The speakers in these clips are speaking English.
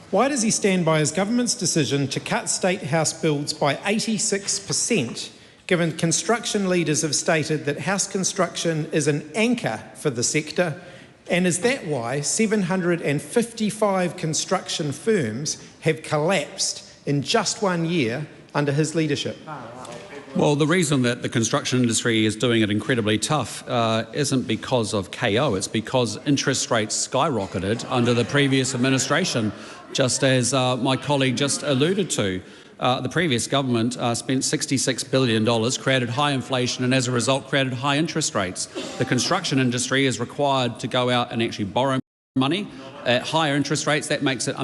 Why does he stand by his government's decision to cut state house builds by 86%, given construction leaders have stated that house construction is an anchor for the sector? And is that why 755 construction firms have collapsed in just 1 year under his leadership? Well, the reason that the construction industry is doing it incredibly tough isn't because of KO, it's because interest rates skyrocketed under the previous administration, just as my colleague just alluded to. The previous government spent $66 billion, created high inflation and as a result created high interest rates. The construction industry is required to go out and actually borrow money at higher interest rates. That makes it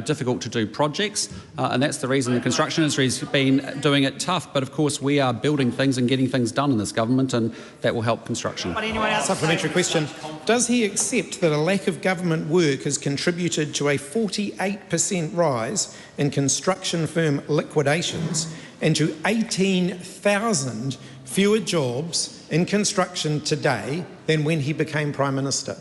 difficult to do projects, and that's the reason the construction industry has been doing it tough. But of course we are building things and getting things done in this government, and that will help construction. Supplementary question. Does he accept that a lack of government work has contributed to a 48% rise in construction firm liquidations and to 18,000 fewer jobs in construction today than when he became Prime Minister?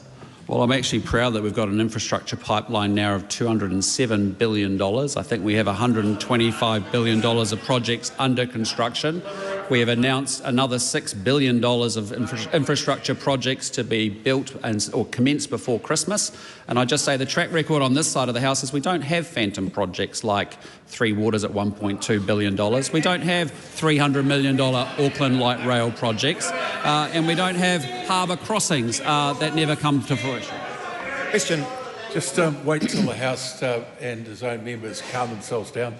Well, I'm actually proud that we've got an infrastructure pipeline now of $207 billion. I think we have $125 billion of projects under construction. We have announced another $6 billion of infrastructure projects to be built or commenced before Christmas. And I just say the track record on this side of the House is we don't have phantom projects like Three Waters at $1.2 billion. We don't have $300 million Auckland light rail projects. And we don't have harbour crossings that never come to fruition. Question. Just wait till the House and his own members calm themselves down.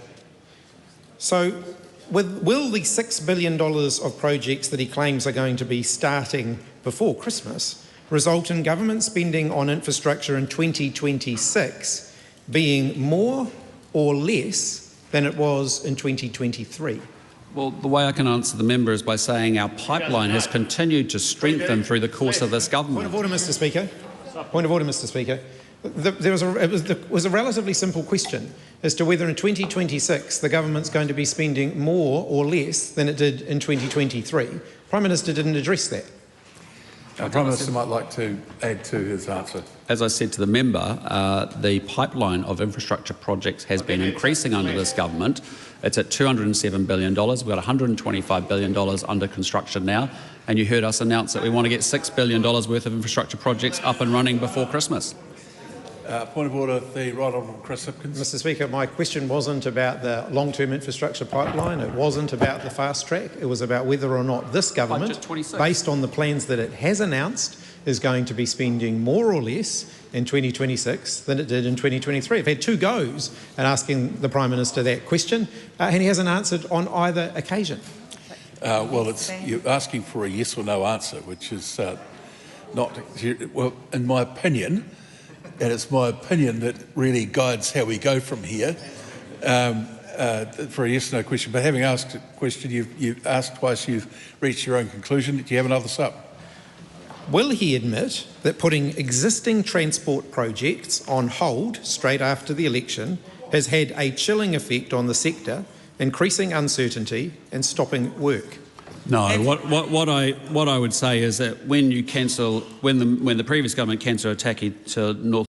So, will the $6 billion of projects that he claims are going to be starting before Christmas result in government spending on infrastructure in 2026 being more or less than it was in 2023? Well, the way I can answer the member is by saying our pipeline has continued to strengthen through the course of this government. Point of order, Mr. Speaker. Point of order, Mr. Speaker. It was a relatively simple question as to whether in 2026 the government's going to be spending more or less than it did in 2023. Prime Minister didn't address that. Prime Minister might like to add to his answer. As I said to the member, the pipeline of infrastructure projects has been increasing under this government. It's at $207 billion. We've got $125 billion under construction now. And you heard us announce that we want to get $6 billion worth of infrastructure projects up and running before Christmas. Point of order, the Right Honourable Chris Hipkins. Mr. Speaker, my question wasn't about the long-term infrastructure pipeline. It wasn't about the fast track. It was about whether or not this government, based on the plans that it has announced, is going to be spending more or less in 2026 than it did in 2023. I've had two goes at asking the Prime Minister that question, and he hasn't answered on either occasion. Well, you're asking for a yes or no answer, which is not, well, in my opinion, and it's my opinion that really guides how we go from here, for a yes or no question. But having asked a question, you've asked twice, you've reached your own conclusion. Do you have another sup? Will he admit that putting existing transport projects on hold straight after the election has had a chilling effect on the sector, increasing uncertainty and stopping work? No, what I would say is that when the previous government cancelled a TACI to North